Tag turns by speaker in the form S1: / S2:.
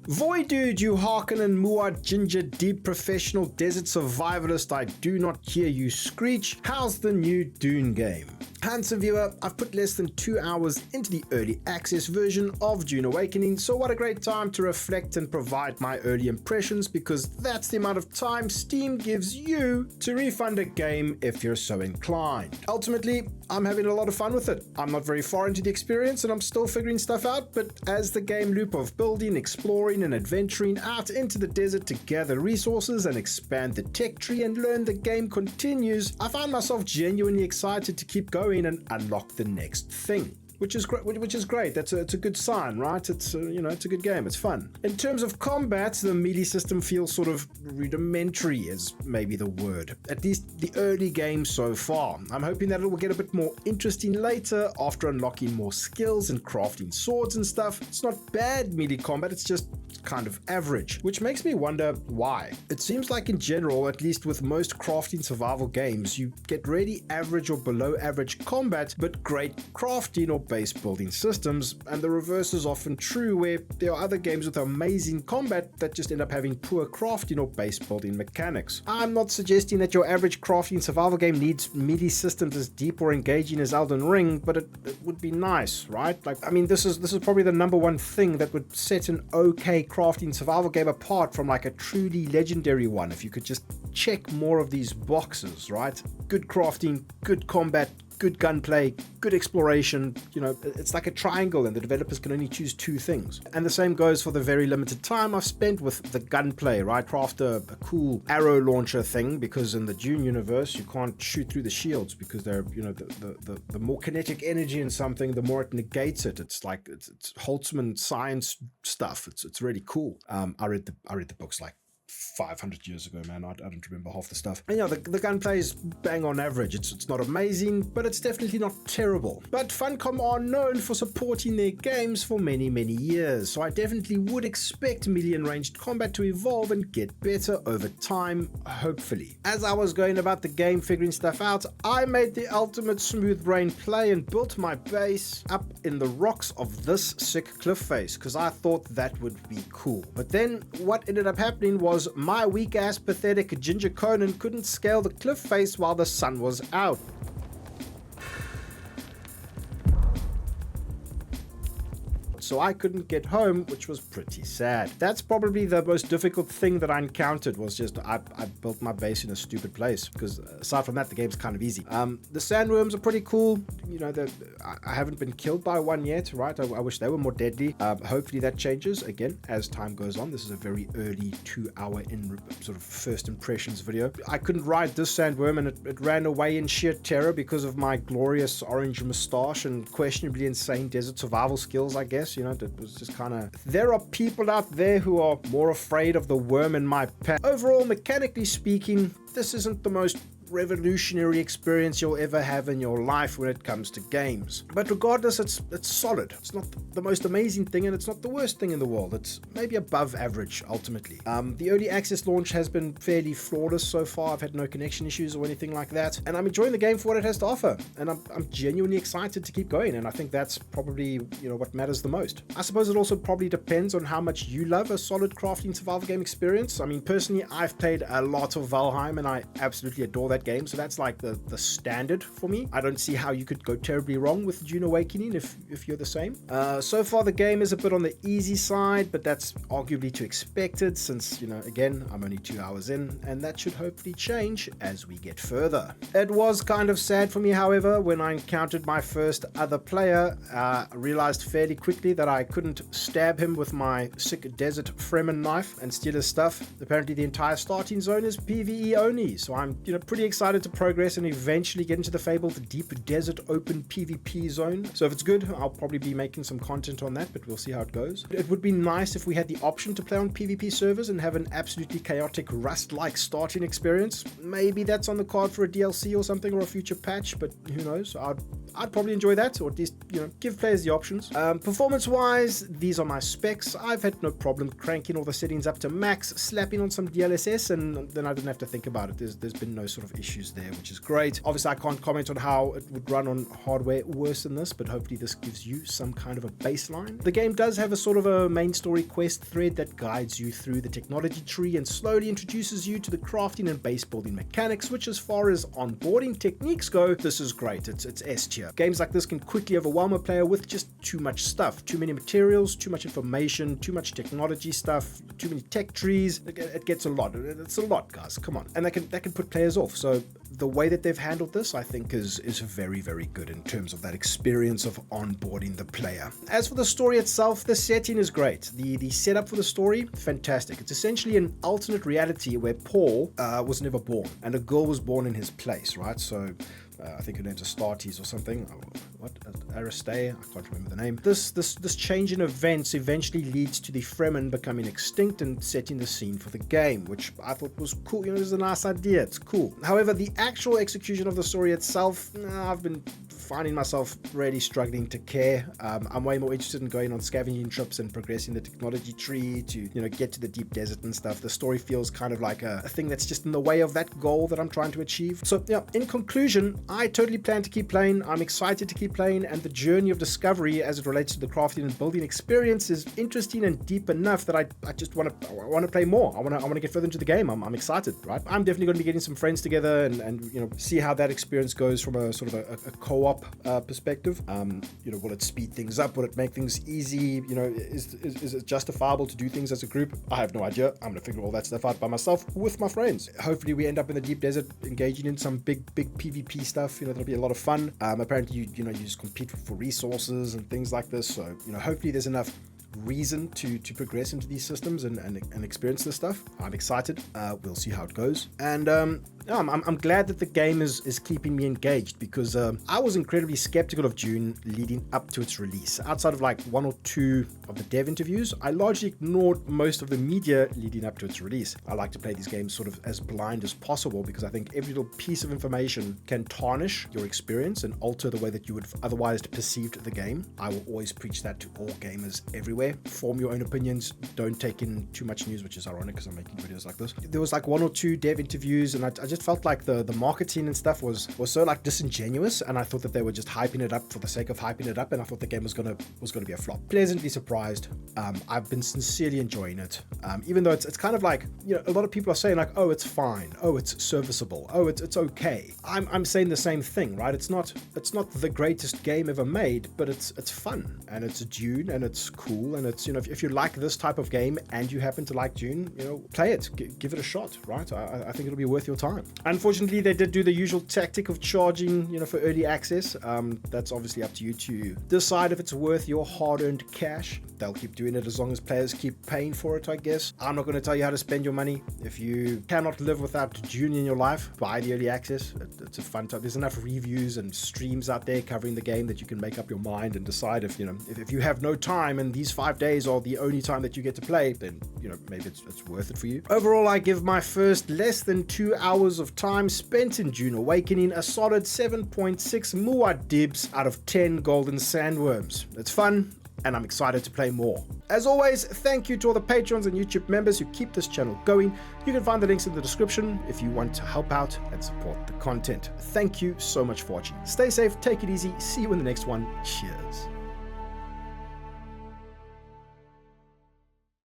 S1: Void dude, you Harkonnen Muad Ginger Deep Professional Desert Survivalist, I do not hear you screech. How's the new Dune game? Handsome viewer, I've put less than 2 hours into the early access version of Dune Awakening, so what a great time to reflect and provide my early impressions, because that's the amount of time Steam gives you to refund a game if you're so inclined. Ultimately, I'm having a lot of fun with it. I'm not very far into the experience and I'm still figuring stuff out, but as the game loop of building, exploring and adventuring out into the desert to gather resources and expand the tech tree and learn the game continues, I find myself genuinely excited to keep going and unlock the next thing. Which is great. It's a good sign, right? It's it's a good game. It's fun. In terms of combat, the melee system feels sort of rudimentary, is maybe the word. At least the early game so far. I'm hoping that it will get a bit more interesting later after unlocking more skills and crafting swords and stuff. It's not bad melee combat. It's just kind of average, which makes me wonder why. It seems like in general, at least with most crafting survival games, you get really average or below average combat, but great crafting or base building systems, and the reverse is often true where there are other games with amazing combat that just end up having poor crafting or base building mechanics. I'm not suggesting that your average crafting survival game needs melee systems as deep or engaging as Elden Ring, but it would be nice, right? This is probably the number one thing that would set an okay crafting survival game apart from like a truly legendary one, if you could just check more of these boxes, right? Good crafting, good combat, good gunplay, good exploration. It's like a triangle and the developers can only choose two things. And the same goes for the very limited time I've spent with the gunplay, right? Craft a cool arrow launcher thing, because in the Dune universe you can't shoot through the shields because they're, the more kinetic energy in something, the more it negates it. It's like it's Holtzman science stuff. It's really cool. I read the books like 500 years ago, man. I don't remember half the stuff. And the gunplay is bang on average. It's not amazing, but it's definitely not terrible. But Funcom are known for supporting their games for many, many years, so I definitely would expect melee and ranged combat to evolve and get better over time, hopefully. As I was going about the game figuring stuff out, I made the ultimate smooth brain play and built my base up in the rocks of this sick cliff face, because I thought that would be cool. But then what ended up happening was my weak-ass pathetic Ginger Conan couldn't scale the cliff face while the sun was out. So I couldn't get home, which was pretty sad. That's probably the most difficult thing that I encountered, was just I built my base in a stupid place, because aside from that, the game's kind of easy. The sandworms are pretty cool. I haven't been killed by one yet, right? I wish they were more deadly. Hopefully that changes again as time goes on. This is a very early 2 hour in sort of first impressions video. I couldn't ride this sandworm, and it ran away in sheer terror because of my glorious orange moustache and questionably insane desert survival skills, I guess. That was just kind of... There are people out there who are more afraid of the worm in my path. Overall, mechanically speaking, this isn't the most revolutionary experience you'll ever have in your life when it comes to games. But regardless, it's solid. It's not the most amazing thing, and it's not the worst thing in the world. It's maybe above average, ultimately. The early access launch has been fairly flawless so far. I've had no connection issues or anything like that, and I'm enjoying the game for what it has to offer, and I'm genuinely excited to keep going, and I think that's probably what matters the most. I suppose it also probably depends on how much you love a solid crafting survival game experience. I mean, personally, I've played a lot of Valheim, and I absolutely adore that game, so that's like the standard for me. I don't see how you could go terribly wrong with Dune Awakening if you're the same. So far the game is a bit on the easy side, but that's arguably to expected since, again, I'm only 2 hours in, and that should hopefully change as we get further. It was kind of sad for me, however, when I encountered my first other player. I realized fairly quickly that I couldn't stab him with my sick desert Fremen knife and steal his stuff. Apparently the entire starting zone is PvE only, so I'm pretty excited to progress and eventually get into the fabled deep desert open PvP zone. So if it's good, I'll probably be making some content on that, but we'll see how it goes. It would be nice if we had the option to play on PvP servers and have an absolutely chaotic Rust-like starting experience. Maybe that's on the card for a DLC or something, or a future patch, but who knows. I'd probably enjoy that, or at least, give players the options. Performance-wise, these are my specs. I've had no problem cranking all the settings up to max, slapping on some DLSS, and then I didn't have to think about it. There's been no sort of issues there, which is great. Obviously, I can't comment on how it would run on hardware worse than this, but hopefully this gives you some kind of a baseline. The game does have a sort of a main story quest thread that guides you through the technology tree and slowly introduces you to the crafting and base building mechanics, which as far as onboarding techniques go, this is great. It's S tier. Games like this can quickly overwhelm a player with just too much stuff, too many materials, too much information, too much technology stuff, too many tech trees. It gets a lot. It's a lot, guys. Come on. And that can put players off. So the way that they've handled this, I think, is very, very good in terms of that experience of onboarding the player. As for the story itself, the setting is great. The setup for the story, fantastic. It's essentially an alternate reality where Paul was never born and a girl was born in his place, right? So I think her name's Astartes or something. What? Aristae? I can't remember the name. This change in events eventually leads to the Fremen becoming extinct and setting the scene for the game, which I thought was cool. This is a nice idea. It's cool. However, the actual execution of the story itself, I've been finding myself really struggling to care. I'm way more interested in going on scavenging trips and progressing the technology tree to, get to the deep desert and stuff. The story feels kind of like a thing that's just in the way of that goal that I'm trying to achieve. So, in conclusion, I totally plan to keep playing. I'm excited to keep playing, and the journey of discovery as it relates to the crafting and building experience is interesting and deep enough that I just want to play more. I want to get further into the game. I'm excited, right? I'm definitely going to be getting some friends together and see how that experience goes from a sort of a co-op perspective. Will it speed things up? Will it make things easy? Is it justifiable to do things as a group? I have no idea. I'm going to figure all that stuff out by myself with my friends. Hopefully we end up in the deep desert engaging in some big PvP stuff. That'll be a lot of fun. Apparently you just compete for resources and things like this. So, hopefully there's enough reason to progress into these systems and experience this stuff. I'm excited. We'll see how it goes. And I'm glad that the game is keeping me engaged, because I was incredibly skeptical of Dune leading up to its release. Outside of like one or two of the dev interviews, I largely ignored most of the media leading up to its release. I like to play these games sort of as blind as possible, because I think every little piece of information can tarnish your experience and alter the way that you would otherwise perceived the game. I will always preach that to all gamers everywhere. Form your own opinions. Don't take in too much news, which is ironic because I'm making videos like this. There was like one or two dev interviews, and I just felt like the marketing and stuff was so like disingenuous, and I thought that they were just hyping it up for the sake of hyping it up, and I thought the game was gonna be a flop. Pleasantly surprised. I've been sincerely enjoying it, even though it's kind of like, a lot of people are saying like, oh, it's fine, oh, it's serviceable, oh, it's okay. I'm saying the same thing, right? It's not the greatest game ever made, but it's fun, and it's Dune, and it's cool, and it's, if you like this type of game and you happen to like Dune, play it, give it a shot, right? I think it'll be worth your time. Unfortunately, they did do the usual tactic of charging, for early access. That's obviously up to you to decide if it's worth your hard-earned cash. They'll keep doing it as long as players keep paying for it, I guess. I'm not going to tell you how to spend your money. If you cannot live without Dune in your life, buy the early access. It's a fun time. There's enough reviews and streams out there covering the game that you can make up your mind and decide if you have no time and these 5 days are the only time that you get to play, then maybe it's worth it for you. Overall, I give my first less than 2 hours of time spent in Dune Awakening a solid 7.6 Muad'Dibs out of 10 golden sandworms. It's fun, and I'm excited to play more. As always, thank you to all the patrons and YouTube members who keep this channel going. You can find the links in the description if you want to help out and support the content. Thank you so much for watching. Stay safe, take it easy, see you in the next one. Cheers.